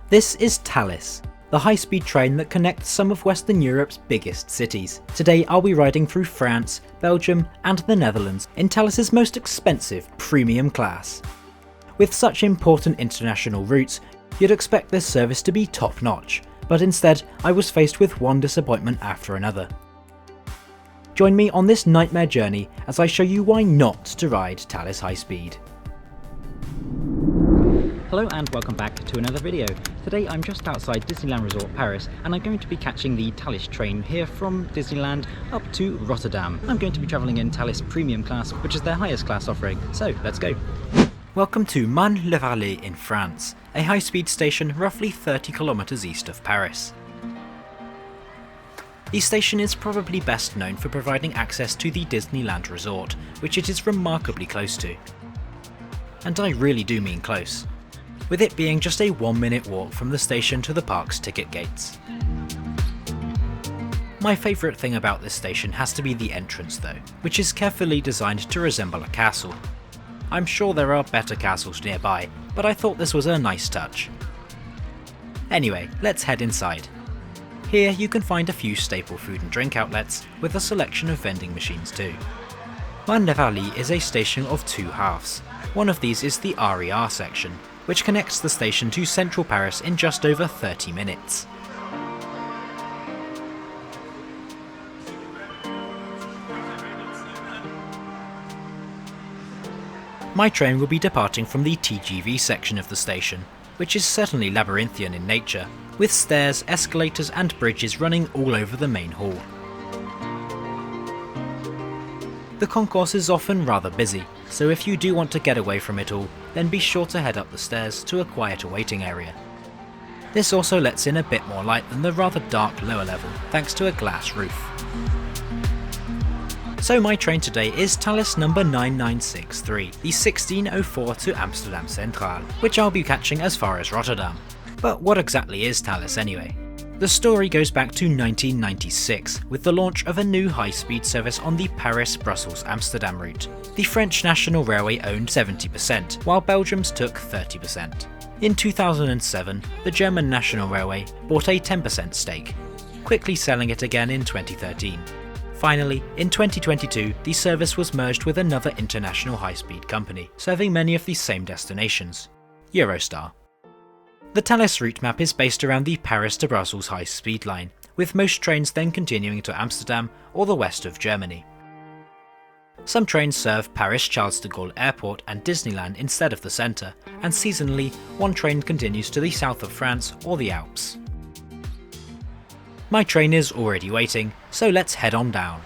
This is Thalys, the high-speed train that connects some of Western Europe's biggest cities. Today I'll be riding through France, Belgium and the Netherlands in Thalys' most expensive premium class. With such important international routes, you'd expect this service to be top-notch, but instead I was faced with one disappointment after another. Join me on this nightmare journey as I show you why not to ride Thalys High Speed. Hello and welcome back to another video. Today I'm just outside Disneyland Resort Paris and I'm going to be catching the Thalys train here from Disneyland up to Rotterdam. I'm going to be travelling in Thalys Premium class, which is their highest class offering, so let's go. Welcome to Marne-la-Vallée in France, a high-speed station roughly 30 kilometres east of Paris. The station is probably best known for providing access to the Disneyland Resort, which it is remarkably close to. And I really do mean close, with it being just a 1-minute walk from the station to the park's ticket gates. My favourite thing about this station has to be the entrance though, which is carefully designed to resemble a castle. I'm sure there are better castles nearby, but I thought this was a nice touch. Anyway, let's head inside. Here you can find a few staple food and drink outlets, with a selection of vending machines too. Marne-la-Vallée is a station of two halves. One of these is the RER section, which connects the station to central Paris in just over 30 minutes. My train will be departing from the TGV section of the station, which is certainly labyrinthian in nature, with stairs, escalators and bridges running all over the main hall. The concourse is often rather busy, so if you do want to get away from it all, then be sure to head up the stairs to a quieter waiting area. This also lets in a bit more light than the rather dark lower level, thanks to a glass roof. So my train today is Thalys number 9963, the 1604 to Amsterdam Centraal, which I'll be catching as far as Rotterdam. But what exactly is Thalys anyway? The story goes back to 1996, with the launch of a new high-speed service on the Paris-Brussels-Amsterdam route. The French National Railway owned 70%, while Belgium's took 30%. In 2007, the German National Railway bought a 10% stake, quickly selling it again in 2013. Finally, in 2022, the service was merged with another international high-speed company, serving many of the same destinations, Eurostar. The Thalys route map is based around the Paris to Brussels high-speed line, with most trains then continuing to Amsterdam or the west of Germany. Some trains serve Paris-Charles de Gaulle Airport and Disneyland instead of the centre, and seasonally, one train continues to the south of France or the Alps. My train is already waiting, so let's head on down.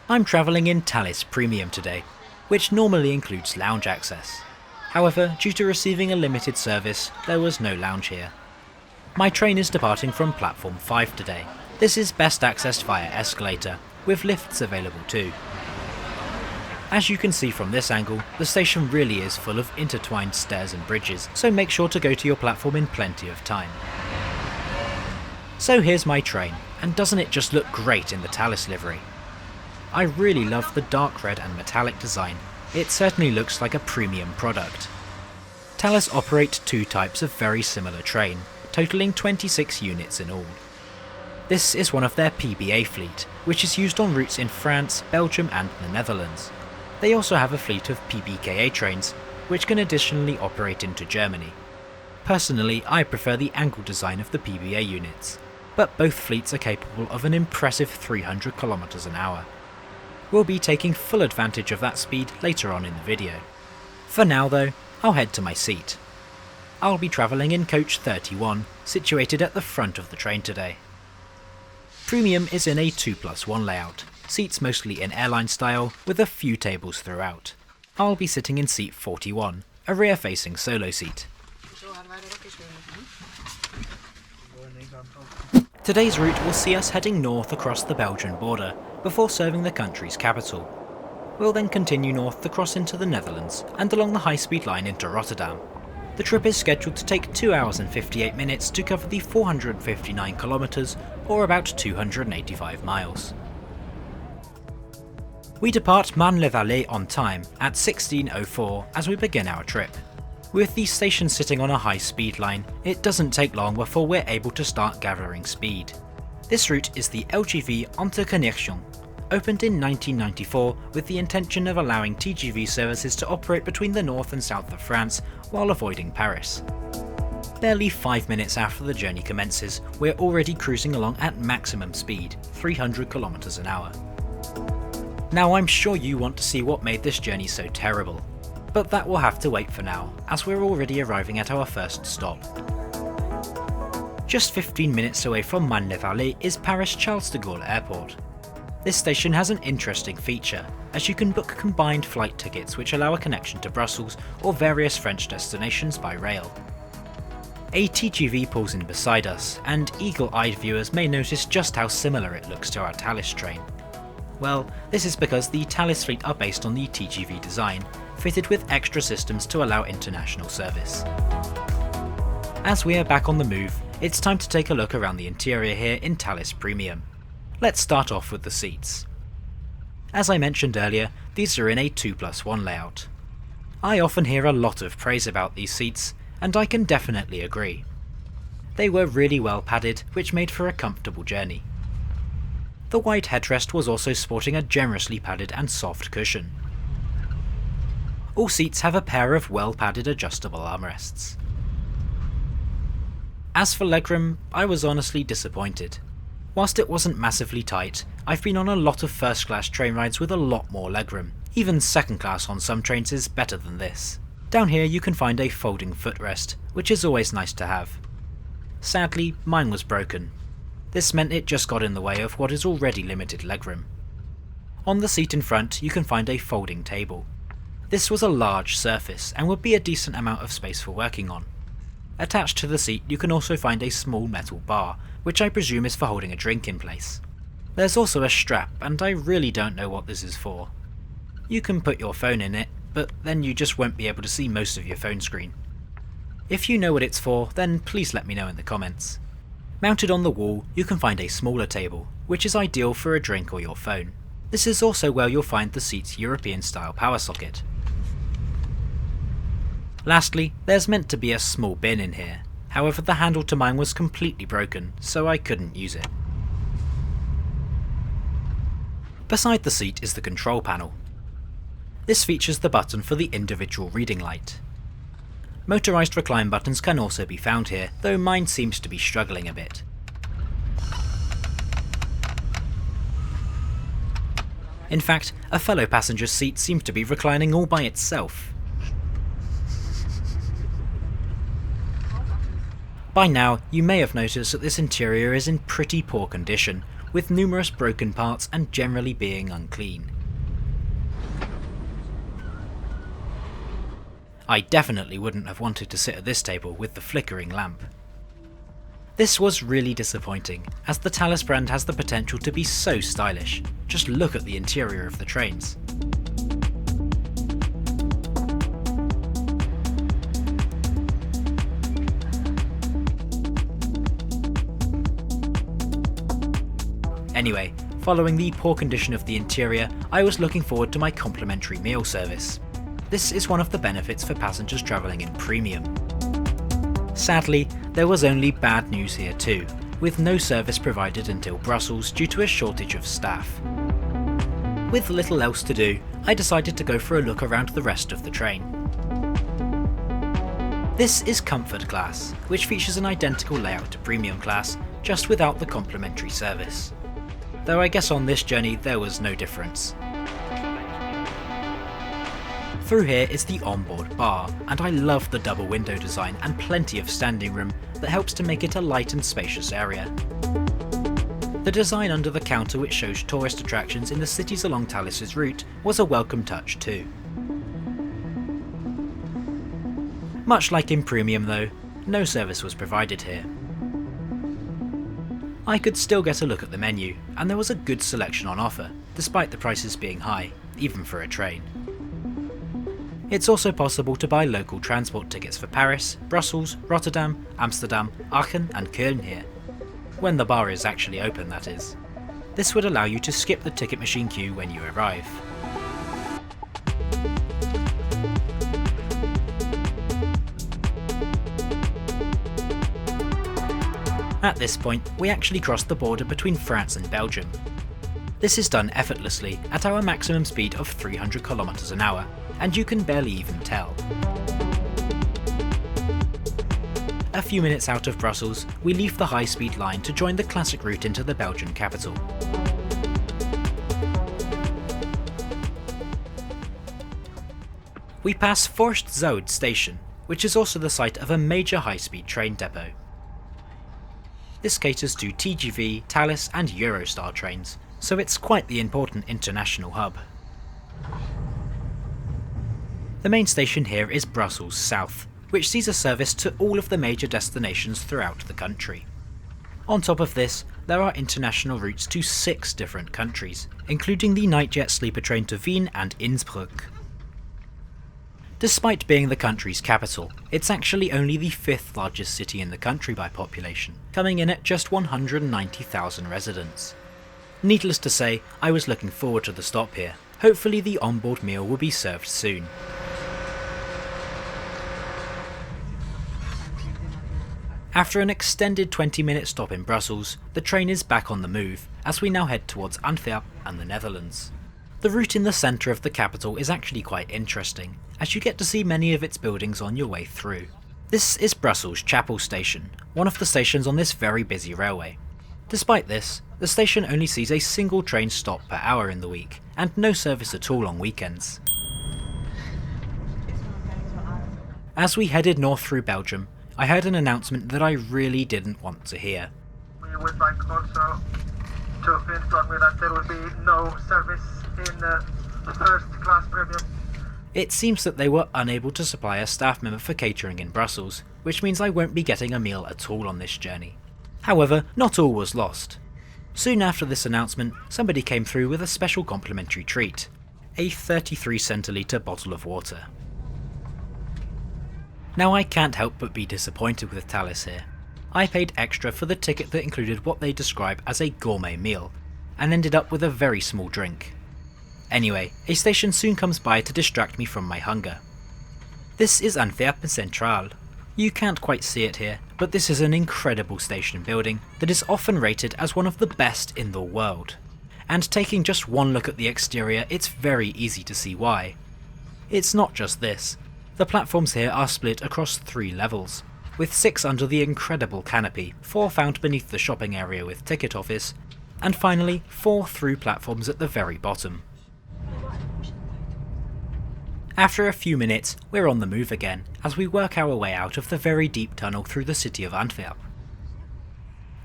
I'm travelling in Thalys Premium today, which normally includes lounge access. However, due to receiving a limited service, there was no lounge here. My train is departing from platform 5 today. This is best accessed via escalator, with lifts available too. As you can see from this angle, the station really is full of intertwined stairs and bridges, so make sure to go to your platform in plenty of time. So here's my train, and doesn't it just look great in the Thalys livery? I really love the dark red and metallic design. It certainly looks like a premium product. Thalys operate two types of very similar train, totaling 26 units in all. This is one of their PBA fleet, which is used on routes in France, Belgium and the Netherlands. They also have a fleet of PBKA trains, which can additionally operate into Germany. Personally, I prefer the angle design of the PBA units, but both fleets are capable of an impressive 300 km an hour. We'll be taking full advantage of that speed later on in the video. For now though, I'll head to my seat. I'll be travelling in coach 31, situated at the front of the train today. Premium is in a 2+1 layout, seats mostly in airline style with a few tables throughout. I'll be sitting in seat 41, a rear-facing solo seat. Today's route will see us heading north across the Belgian border, before serving the country's capital. We'll then continue north across into the Netherlands, and along the high-speed line into Rotterdam. The trip is scheduled to take 2 hours and 58 minutes to cover the 459 kilometres, or about 285 miles. We depart Marne-la-Vallée on time at 16:04 as we begin our trip. With the station sitting on a high speed line, it doesn't take long before we're able to start gathering speed. This route is the LGV Interconnexion, opened in 1994 with the intention of allowing TGV services to operate between the north and south of France while avoiding Paris. Barely 5 minutes after the journey commences, we're already cruising along at maximum speed, 300 kilometers an hour. Now I'm sure you want to see what made this journey so terrible, but that will have to wait for now, as we're already arriving at our first stop. Just 15 minutes away from Marne-la-Vallée is Paris Charles de Gaulle Airport. This station has an interesting feature, as you can book combined flight tickets which allow a connection to Brussels or various French destinations by rail. A TGV pulls in beside us, and eagle-eyed viewers may notice just how similar it looks to our Thalys train. Well, this is because the Thalys fleet are based on the TGV design, fitted with extra systems to allow international service. As we are back on the move, it's time to take a look around the interior here in Thalys Premium. Let's start off with the seats. As I mentioned earlier, these are in a 2+1 layout. I often hear a lot of praise about these seats, and I can definitely agree. They were really well padded, which made for a comfortable journey. The wide headrest was also sporting a generously padded and soft cushion. All seats have a pair of well padded adjustable armrests. As for legroom, I was honestly disappointed. Whilst it wasn't massively tight, I've been on a lot of first class train rides with a lot more legroom. Even second class on some trains is better than this. Down here you can find a folding footrest, which is always nice to have. Sadly, mine was broken. This meant it just got in the way of what is already limited legroom. On the seat in front you can find a folding table. This was a large surface and would be a decent amount of space for working on. Attached to the seat you can also find a small metal bar, which I presume is for holding a drink in place. There's also a strap, and I really don't know what this is for. You can put your phone in it, but then you just won't be able to see most of your phone screen. If you know what it's for, then please let me know in the comments. Mounted on the wall, you can find a smaller table, which is ideal for a drink or your phone. This is also where you'll find the seat's European-style power socket. Lastly, there's meant to be a small bin in here, however the handle to mine was completely broken, so I couldn't use it. Beside the seat is the control panel. This features the button for the individual reading light. Motorised recline buttons can also be found here, though mine seems to be struggling a bit. In fact, a fellow passenger's seat seems to be reclining all by itself. By now, you may have noticed that this interior is in pretty poor condition, with numerous broken parts and generally being unclean. I definitely wouldn't have wanted to sit at this table with the flickering lamp. This was really disappointing, as the Thalys brand has the potential to be so stylish. Just look at the interior of the trains. Anyway, following the poor condition of the interior, I was looking forward to my complimentary meal service. This is one of the benefits for passengers travelling in premium. Sadly, there was only bad news here too, with no service provided until Brussels due to a shortage of staff. With little else to do, I decided to go for a look around the rest of the train. This is Comfort Class, which features an identical layout to Premium Class, just without the complimentary service. Though I guess on this journey there was no difference. Through here is the Onboard bar, and I love the double window design and plenty of standing room that helps to make it a light and spacious area. The design under the counter, which shows tourist attractions in the cities along Thalys' route, was a welcome touch too. Much like in Premium though, no service was provided here. I could still get a look at the menu, and there was a good selection on offer, despite the prices being high, even for a train. It's also possible to buy local transport tickets for Paris, Brussels, Rotterdam, Amsterdam, Aachen and Köln here. When the bar is actually open, that is. This would allow you to skip the ticket machine queue when you arrive. At this point, we actually crossed the border between France and Belgium. This is done effortlessly at our maximum speed of 300 kilometers an hour, and you can barely even tell. A few minutes out of Brussels, we leave the high-speed line to join the classic route into the Belgian capital. We pass Forst Zoud station, which is also the site of a major high-speed train depot. This caters to TGV, Thalys and Eurostar trains, so it's quite the important international hub. The main station here is Brussels South, which sees a service to all of the major destinations throughout the country. On top of this, there are international routes to 6 different countries, including the Nightjet sleeper train to Wien and Innsbruck. Despite being the country's capital, it's actually only the 5th largest city in the country by population, coming in at just 190,000 residents. Needless to say, I was looking forward to the stop here. Hopefully the onboard meal will be served soon. After an extended 20-minute stop in Brussels, the train is back on the move, as we now head towards Antwerp and the Netherlands. The route in the centre of the capital is actually quite interesting, as you get to see many of its buildings on your way through. This is Brussels Chapel Station, one of the stations on this very busy railway. Despite this, the station only sees a single train stop per hour in the week, and no service at all on weekends. As we headed north through Belgium, I heard an announcement that I really didn't want to hear. We would like also to inform you that there will be no service in first class premium. It seems that they were unable to supply a staff member for catering in Brussels, which means I won't be getting a meal at all on this journey. However, not all was lost. Soon after this announcement, somebody came through with a special complimentary treat, a 33 centilitre bottle of water. Now I can't help but be disappointed with Thalys here. I paid extra for the ticket that included what they describe as a gourmet meal, and ended up with a very small drink. Anyway, a station soon comes by to distract me from my hunger. This is Antwerp Centraal. You can't quite see it here, but this is an incredible station building that is often rated as one of the best in the world. And taking just one look at the exterior, it's very easy to see why. It's not just this. The platforms here are split across 3 levels, with 6 under the incredible canopy, 4 found beneath the shopping area with ticket office, and finally 4 through platforms at the very bottom. After a few minutes, we're on the move again, as we work our way out of the very deep tunnel through the city of Antwerp.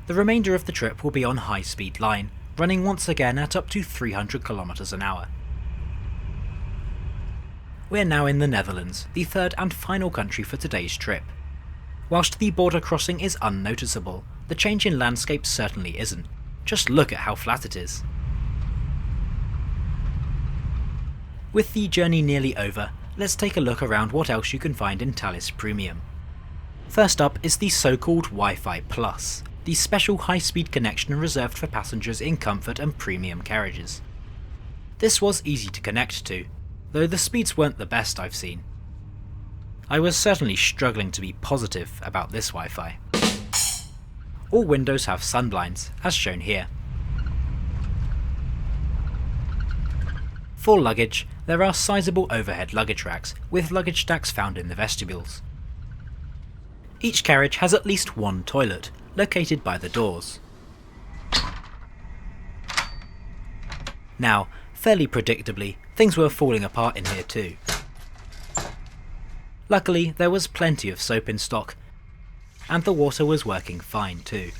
The remainder of the trip will be on high-speed line, running once again at up to 300 kilometers an hour. We're now in the Netherlands, the 3rd and final country for today's trip. Whilst the border crossing is unnoticeable, the change in landscape certainly isn't. Just look at how flat it is. With the journey nearly over, let's take a look around what else you can find in Thalys Premium. First up is the so-called Wi-Fi Plus, the special high-speed connection reserved for passengers in comfort and premium carriages. This was easy to connect to, though the speeds weren't the best I've seen. I was certainly struggling to be positive about this Wi-Fi. All windows have sunblinds, as shown here. For luggage, there are sizable overhead luggage racks, with luggage stacks found in the vestibules. Each carriage has at least one toilet, located by the doors. Now, fairly predictably, things were falling apart in here too. Luckily, there was plenty of soap in stock, and the water was working fine too.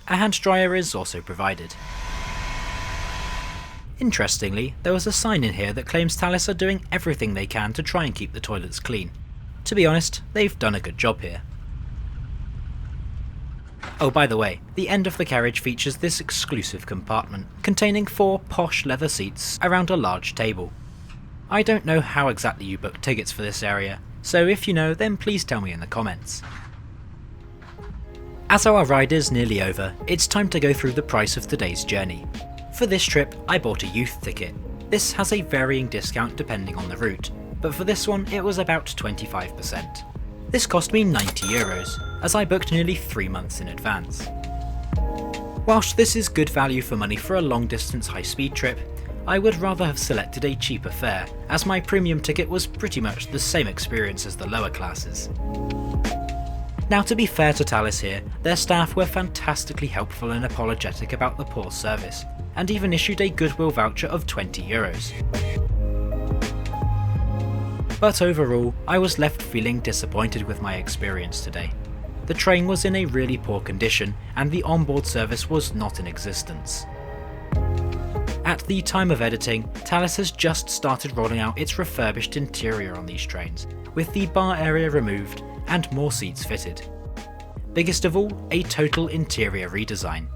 A hand dryer is also provided. Interestingly, there was a sign in here that claims Thalys are doing everything they can to try and keep the toilets clean. To be honest, they've done a good job here. Oh, by the way, the end of the carriage features this exclusive compartment, containing 4 posh leather seats around a large table. I don't know how exactly you book tickets for this area, so if you know, then please tell me in the comments. As our ride is nearly over, it's time to go through the price of today's journey. For this trip, I bought a youth ticket. This has a varying discount depending on the route, but for this one it was about 25%. This cost me €90, as I booked nearly 3 months in advance. Whilst this is good value for money for a long distance high speed trip, I would rather have selected a cheaper fare, as my premium ticket was pretty much the same experience as the lower classes. Now, to be fair to Thalys here, their staff were fantastically helpful and apologetic about the poor service, and even issued a goodwill voucher of €20. But overall, I was left feeling disappointed with my experience today. The train was in a really poor condition, and the onboard service was not in existence. At the time of editing, Thalys has just started rolling out its refurbished interior on these trains, with the bar area removed and more seats fitted. Biggest of all, a total interior redesign.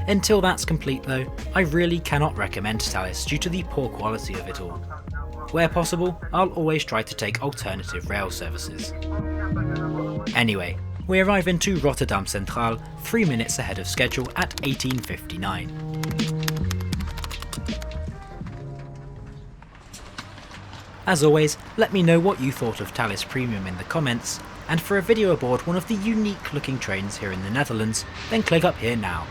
Until that's complete though, I really cannot recommend Thalys due to the poor quality of it all. Where possible, I'll always try to take alternative rail services. Anyway, we arrive into Rotterdam Centraal 3 minutes ahead of schedule at 18:59. As always, let me know what you thought of Thalys Premium in the comments, and for a video aboard one of the unique looking trains here in the Netherlands, then click up here now.